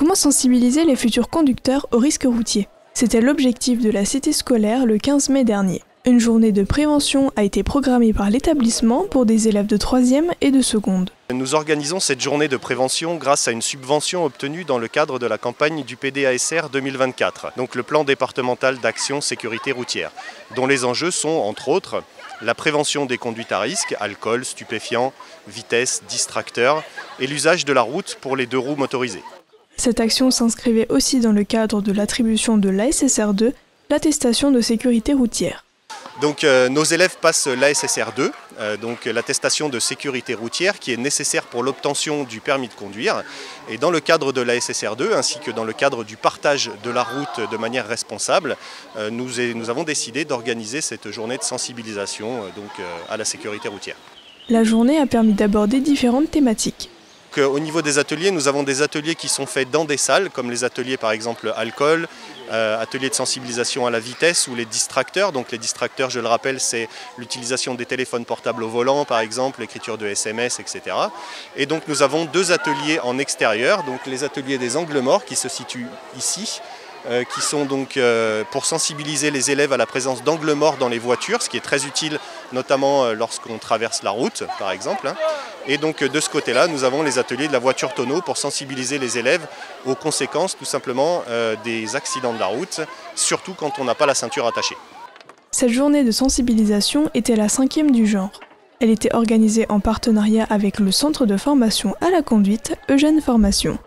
Comment sensibiliser les futurs conducteurs aux risques routiers? C'était l'objectif de la cité scolaire le 15 mai dernier. Une journée de prévention a été programmée par l'établissement pour des élèves de 3e et de seconde. Nous organisons cette journée de prévention grâce à une subvention obtenue dans le cadre de la campagne du PDASR 2024, donc le plan départemental d'action sécurité routière, dont les enjeux sont, entre autres, la prévention des conduites à risque, alcool, stupéfiants, vitesse, distracteurs, et l'usage de la route pour les 2 roues motorisées. Cette action s'inscrivait aussi dans le cadre de l'attribution de l'ASSR 2, l'attestation de sécurité routière. Donc nos élèves passent l'ASSR 2, donc l'attestation de sécurité routière qui est nécessaire pour l'obtention du permis de conduire. Et dans le cadre de l'ASSR 2 ainsi que dans le cadre du partage de la route de manière responsable, nous avons décidé d'organiser cette journée de sensibilisation à la sécurité routière. La journée a permis d'aborder différentes thématiques. Au niveau des ateliers, nous avons des ateliers qui sont faits dans des salles, comme les ateliers par exemple alcool, ateliers de sensibilisation à la vitesse ou les distracteurs. Donc les distracteurs, je le rappelle, c'est l'utilisation des téléphones portables au volant par exemple, l'écriture de SMS, etc. Et donc nous avons 2 ateliers en extérieur, donc les ateliers des angles morts qui se situent ici, qui sont donc pour sensibiliser les élèves à la présence d'angles morts dans les voitures, ce qui est très utile notamment lorsqu'on traverse la route par exemple. Et donc de ce côté-là, nous avons les ateliers de la voiture tonneau pour sensibiliser les élèves aux conséquences tout simplement des accidents de la route, surtout quand on n'a pas la ceinture attachée. Cette journée de sensibilisation était la 5e du genre. Elle était organisée en partenariat avec le centre de formation à la conduite Eugène Formation.